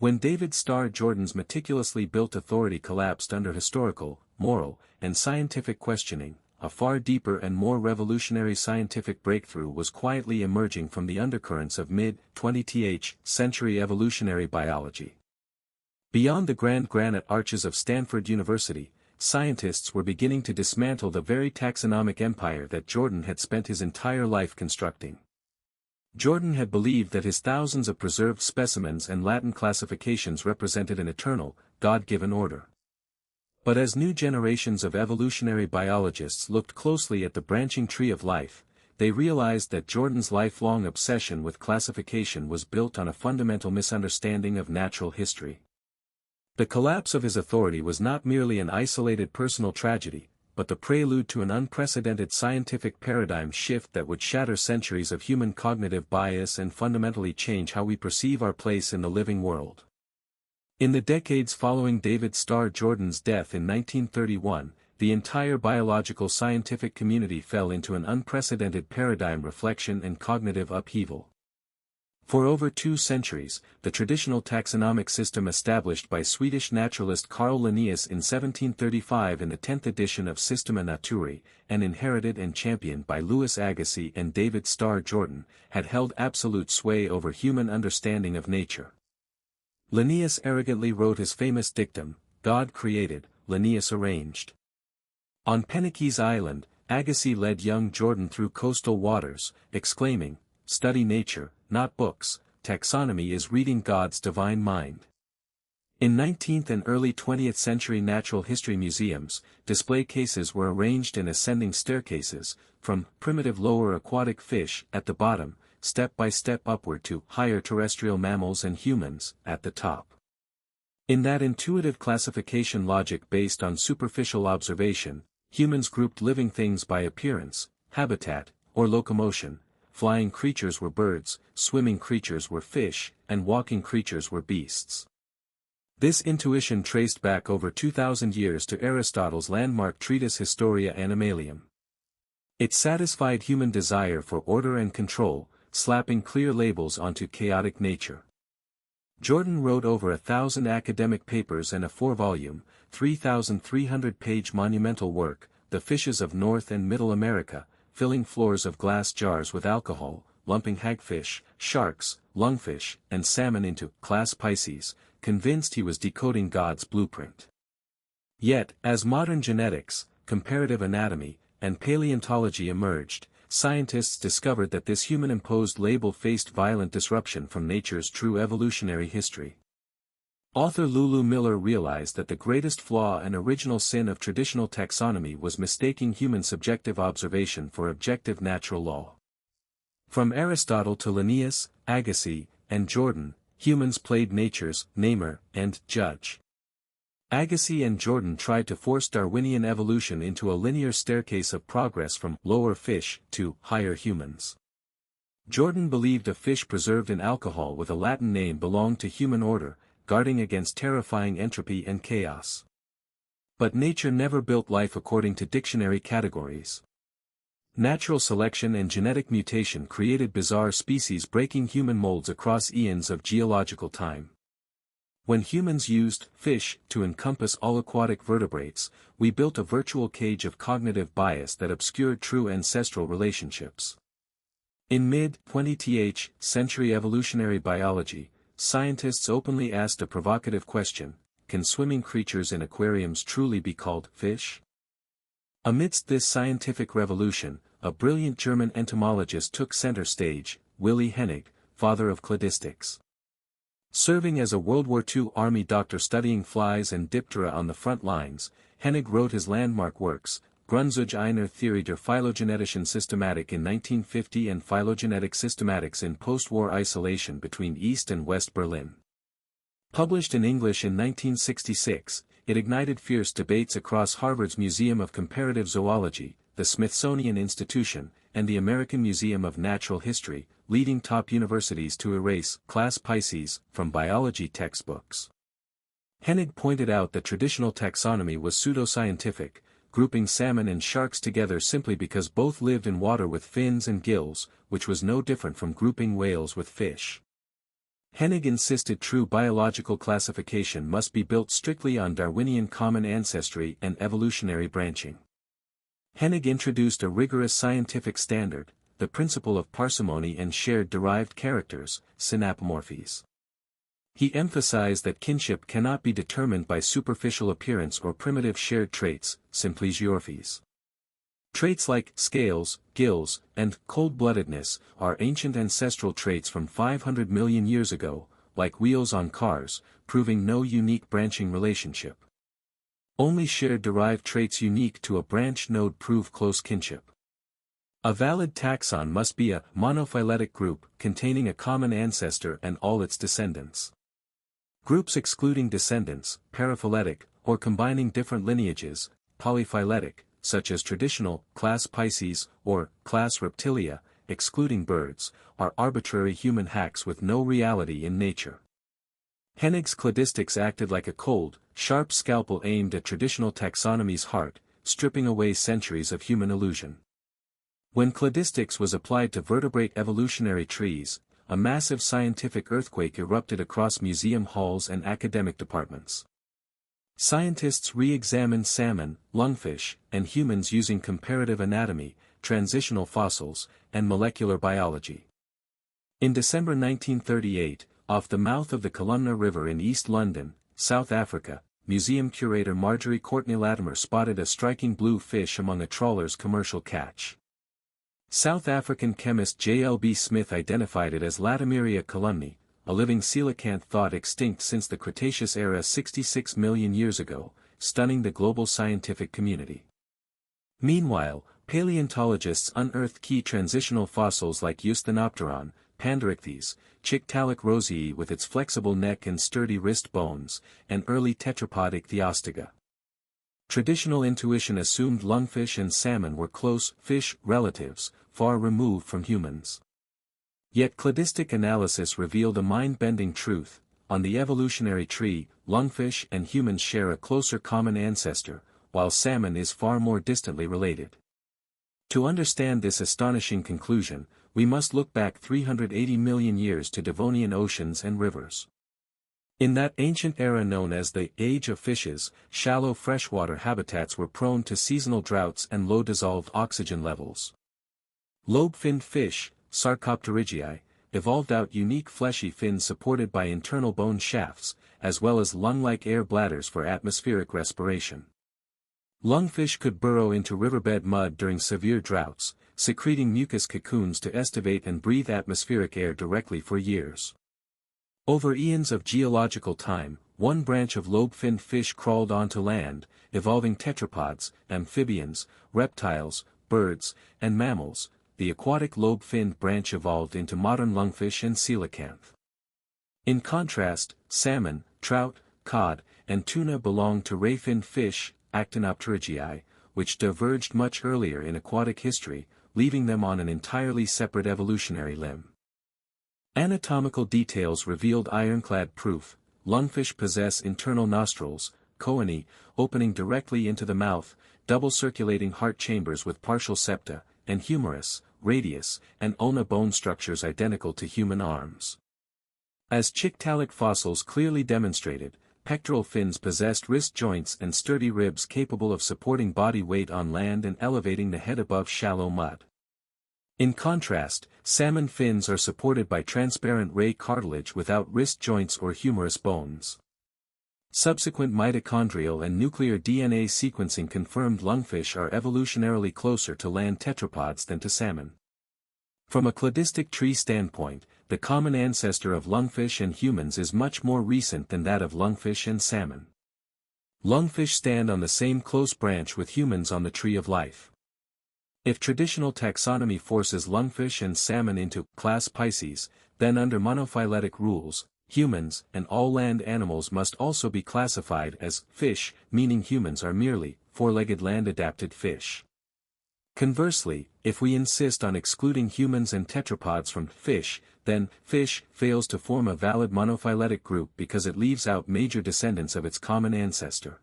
When David Starr Jordan's meticulously built authority collapsed under historical, moral, and scientific questioning, a far deeper and more revolutionary scientific breakthrough was quietly emerging from the undercurrents of mid-20th century evolutionary biology. Beyond the grand granite arches of Stanford University, scientists were beginning to dismantle the very taxonomic empire that Jordan had spent his entire life constructing. Jordan had believed that his thousands of preserved specimens and Latin classifications represented an eternal, God-given order. But as new generations of evolutionary biologists looked closely at the branching tree of life, they realized that Jordan's lifelong obsession with classification was built on a fundamental misunderstanding of natural history. The collapse of his authority was not merely an isolated personal tragedy, but the prelude to an unprecedented scientific paradigm shift that would shatter centuries of human cognitive bias and fundamentally change how we perceive our place in the living world. In the decades following David Starr Jordan's death in 1931, the entire biological scientific community fell into an unprecedented paradigm reflection and cognitive upheaval. For over 2 centuries, the traditional taxonomic system established by Swedish naturalist Carl Linnaeus in 1735 in the 10th edition of Systema Naturae, and inherited and championed by Louis Agassiz and David Starr Jordan, had held absolute sway over human understanding of nature. Linnaeus arrogantly wrote his famous dictum, "God created, Linnaeus arranged." On Penikese Island, Agassiz led young Jordan through coastal waters, exclaiming, "Study nature, not books, taxonomy is reading God's divine mind." In 19th and early 20th century natural history museums, display cases were arranged in ascending staircases, from primitive lower aquatic fish at the bottom, step by step upward to higher terrestrial mammals and humans at the top. In that intuitive classification logic based on superficial observation, humans grouped living things by appearance, habitat, or locomotion. Flying creatures were birds, swimming creatures were fish, and walking creatures were beasts. This intuition traced back over 2,000 years to Aristotle's landmark treatise Historia Animalium. It satisfied human desire for order and control, slapping clear labels onto chaotic nature. Jordan wrote over 1,000 academic papers and a 4-volume, 3,300-page monumental work, The Fishes of North and Middle America, filling floors of glass jars with alcohol, lumping hagfish, sharks, lungfish, and salmon into class Pisces, convinced he was decoding God's blueprint. Yet, as modern genetics, comparative anatomy, and paleontology emerged, scientists discovered that this human-imposed label faced violent disruption from nature's true evolutionary history. Author Lulu Miller realized that the greatest flaw and original sin of traditional taxonomy was mistaking human subjective observation for objective natural law. From Aristotle to Linnaeus, Agassiz, and Jordan, humans played nature's namer and judge. Agassiz and Jordan tried to force Darwinian evolution into a linear staircase of progress from lower fish to higher humans. Jordan believed a fish preserved in alcohol with a Latin name belonged to human order, guarding against terrifying entropy and chaos. But nature never built life according to dictionary categories. Natural selection and genetic mutation created bizarre species breaking human molds across eons of geological time. When humans used fish to encompass all aquatic vertebrates, we built a virtual cage of cognitive bias that obscured true ancestral relationships. In mid-20th century evolutionary biology, scientists openly asked a provocative question: can swimming creatures in aquariums truly be called fish? Amidst this scientific revolution, a brilliant German entomologist took center stage, Willy Hennig, father of cladistics. Serving as a World War II Army doctor studying flies and Diptera on the front lines, Hennig wrote his landmark works, Grundzüge einer Theorie der phylogenetischen Systematik in 1950 and Phylogenetic Systematics in Post-War Isolation between East and West Berlin. Published in English in 1966, it ignited fierce debates across Harvard's Museum of Comparative Zoology, the Smithsonian Institution, and the American Museum of Natural History, leading top universities to erase class Pisces from biology textbooks. Hennig pointed out that traditional taxonomy was pseudoscientific, grouping salmon and sharks together simply because both lived in water with fins and gills, which was no different from grouping whales with fish. Hennig insisted true biological classification must be built strictly on Darwinian common ancestry and evolutionary branching. Hennig introduced a rigorous scientific standard, the principle of parsimony and shared derived characters, synapomorphies. He emphasized that kinship cannot be determined by superficial appearance or primitive shared traits, symplegomorphies. Traits like scales, gills, and cold-bloodedness are ancient ancestral traits from 500 million years ago, like wheels on cars, proving no unique branching relationship. Only shared derived traits unique to a branch node prove close kinship. A valid taxon must be a monophyletic group containing a common ancestor and all its descendants. Groups excluding descendants, paraphyletic, or combining different lineages, polyphyletic, such as traditional class Pisces or class Reptilia, excluding birds, are arbitrary human hacks with no reality in nature. Hennig's cladistics acted like a cold, sharp scalpel aimed at traditional taxonomy's heart, stripping away centuries of human illusion. When cladistics was applied to vertebrate evolutionary trees, a massive scientific earthquake erupted across museum halls and academic departments. Scientists re-examined salmon, lungfish, and humans using comparative anatomy, transitional fossils, and molecular biology. In December 1938, off the mouth of the Columna River in East London, South Africa, museum curator Marjorie Courtney Latimer spotted a striking blue fish among a trawler's commercial catch. South African chemist J.L.B. Smith identified it as Latimeria columnae, a living coelacanth thought extinct since the Cretaceous era 66 million years ago, stunning the global scientific community. Meanwhile, paleontologists unearthed key transitional fossils like Eusthenopteron, Panderichthys, Chictalic rosei with its flexible neck and sturdy wrist bones, and early tetrapod Ichthyostega. Traditional intuition assumed lungfish and salmon were close fish relatives, far removed from humans. Yet cladistic analysis revealed a mind-bending truth: on the evolutionary tree, lungfish and humans share a closer common ancestor, while salmon is far more distantly related. To understand this astonishing conclusion, we must look back 380 million years to Devonian oceans and rivers. In that ancient era known as the Age of Fishes, shallow freshwater habitats were prone to seasonal droughts and low dissolved oxygen levels. Lobe-finned fish, Sarcopterygiae, evolved out unique fleshy fins supported by internal bone shafts, as well as lung-like air bladders for atmospheric respiration. Lungfish could burrow into riverbed mud during severe droughts, secreting mucus cocoons to estivate and breathe atmospheric air directly for years. Over eons of geological time, one branch of lobe-finned fish crawled onto land, evolving tetrapods, amphibians, reptiles, birds, and mammals. The aquatic lobe-finned branch evolved into modern lungfish and coelacanth. In contrast, salmon, trout, cod, and tuna belong to ray-finned fish, Actinopterygiae, which diverged much earlier in aquatic history, leaving them on an entirely separate evolutionary limb. Anatomical details revealed ironclad proof: lungfish possess internal nostrils, choanae, opening directly into the mouth, double circulating heart chambers with partial septa, and humerus, radius, and ulna bone structures identical to human arms. As Chictalic fossils clearly demonstrated, pectoral fins possessed wrist joints and sturdy ribs capable of supporting body weight on land and elevating the head above shallow mud. In contrast, salmon fins are supported by transparent ray cartilage without wrist joints or humerus bones. Subsequent mitochondrial and nuclear DNA sequencing confirmed lungfish are evolutionarily closer to land tetrapods than to salmon. From a cladistic tree standpoint, the common ancestor of lungfish and humans is much more recent than that of lungfish and salmon. Lungfish stand on the same close branch with humans on the tree of life. If traditional taxonomy forces lungfish and salmon into class Pisces, then under monophyletic rules, humans and all land animals must also be classified as fish, meaning humans are merely four-legged land-adapted fish. Conversely, if we insist on excluding humans and tetrapods from fish, then fish fails to form a valid monophyletic group because it leaves out major descendants of its common ancestor.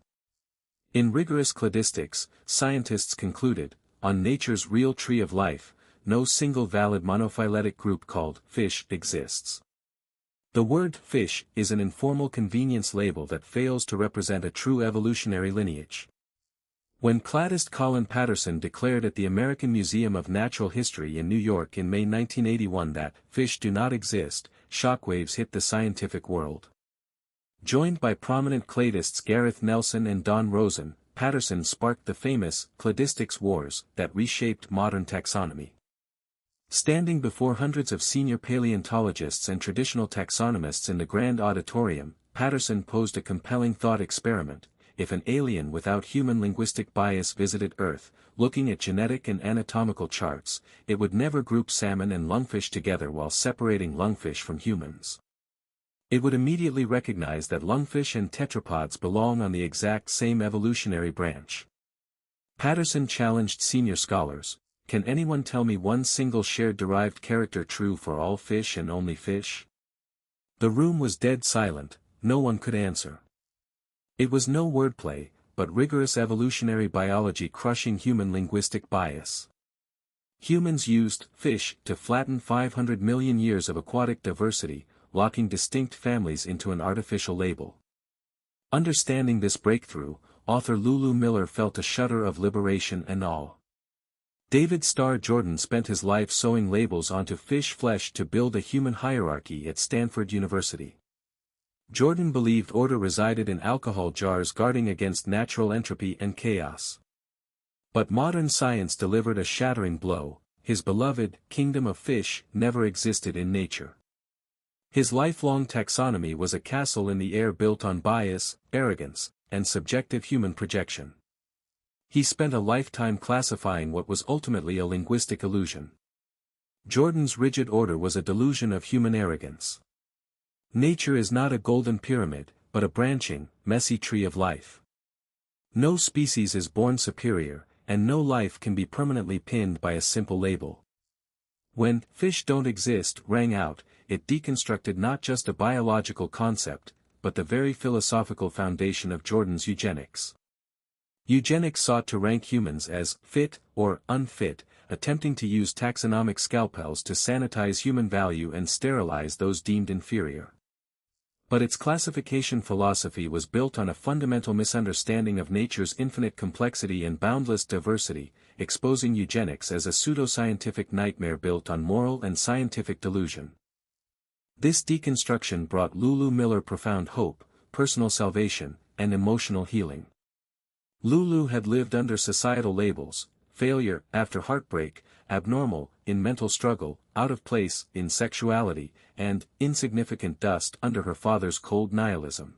In rigorous cladistics, scientists concluded, on nature's real tree of life, no single valid monophyletic group called fish exists. The word fish is an informal convenience label that fails to represent a true evolutionary lineage. When cladist Colin Patterson declared at the American Museum of Natural History in New York in May 1981 that fish do not exist, shockwaves hit the scientific world. Joined by prominent cladists Gareth Nelson and Don Rosen, Patterson sparked the famous Cladistics Wars that reshaped modern taxonomy. Standing before hundreds of senior paleontologists and traditional taxonomists in the Grand Auditorium, Patterson posed a compelling thought experiment. If an alien without human linguistic bias visited Earth, looking at genetic and anatomical charts, it would never group salmon and lungfish together while separating lungfish from humans. It would immediately recognize that lungfish and tetrapods belong on the exact same evolutionary branch. Patterson challenged senior scholars, can anyone tell me one single shared derived character true for all fish and only fish? The room was dead silent, no one could answer. It was no wordplay, but rigorous evolutionary biology crushing human linguistic bias. Humans used fish to flatten 500 million years of aquatic diversity, locking distinct families into an artificial label. Understanding this breakthrough, author Lulu Miller felt a shudder of liberation and awe. David Starr Jordan spent his life sewing labels onto fish flesh to build a human hierarchy at Stanford University. Jordan believed order resided in alcohol jars guarding against natural entropy and chaos. But modern science delivered a shattering blow. His beloved kingdom of fish never existed in nature. His lifelong taxonomy was a castle in the air built on bias, arrogance, and subjective human projection. He spent a lifetime classifying what was ultimately a linguistic illusion. Jordan's rigid order was a delusion of human arrogance. Nature is not a golden pyramid, but a branching, messy tree of life. No species is born superior, and no life can be permanently pinned by a simple label. When "fish don't exist" rang out, it deconstructed not just a biological concept, but the very philosophical foundation of Jordan's eugenics. Eugenics sought to rank humans as fit or unfit, attempting to use taxonomic scalpels to sanitize human value and sterilize those deemed inferior. But its classification philosophy was built on a fundamental misunderstanding of nature's infinite complexity and boundless diversity, exposing eugenics as a pseudoscientific nightmare built on moral and scientific delusion. This deconstruction brought Lulu Miller profound hope, personal salvation, and emotional healing. Lulu had lived under societal labels: failure after heartbreak, abnormal in mental struggle, out of place in sexuality, and insignificant dust under her father's cold nihilism.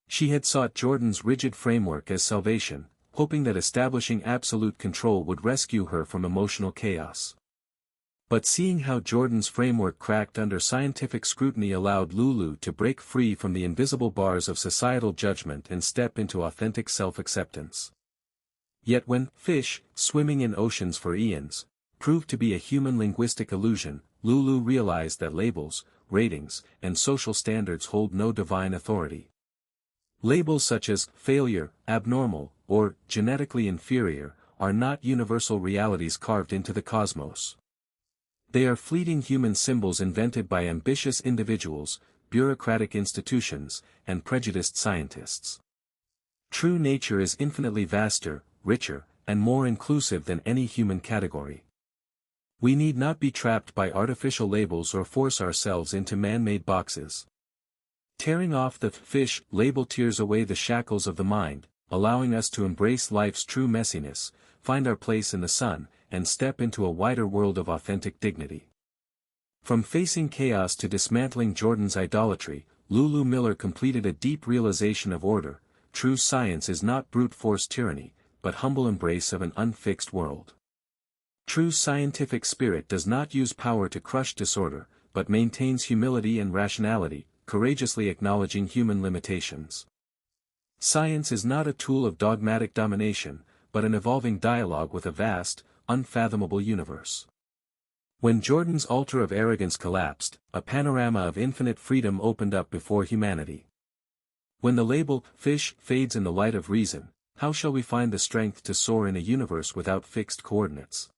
She had sought Jordan's rigid framework as salvation, hoping that establishing absolute control would rescue her from emotional chaos. But seeing how Jordan's framework cracked under scientific scrutiny allowed Lulu to break free from the invisible bars of societal judgment and step into authentic self-acceptance. Yet when fish, swimming in oceans for eons, proved to be a human linguistic illusion, Lulu realized that labels, ratings, and social standards hold no divine authority. Labels such as failure, abnormal, or genetically inferior are not universal realities carved into the cosmos. They are fleeting human symbols invented by ambitious individuals, bureaucratic institutions, and prejudiced scientists. True nature is infinitely vaster, richer, and more inclusive than any human category. We need not be trapped by artificial labels or force ourselves into man-made boxes. Tearing off the fish label tears away the shackles of the mind, allowing us to embrace life's true messiness, find our place in the sun, and step into a wider world of authentic dignity. From facing chaos to dismantling Jordan's idolatry, Lulu Miller completed a deep realization of order. True science is not brute force tyranny, but humble embrace of an unfixed world. True scientific spirit does not use power to crush disorder, but maintains humility and rationality, courageously acknowledging human limitations. Science is not a tool of dogmatic domination, but an evolving dialogue with a vast, unfathomable universe. When Jordan's altar of arrogance collapsed, a panorama of infinite freedom opened up before humanity. When the label fish fades in the light of reason, how shall we find the strength to soar in a universe without fixed coordinates?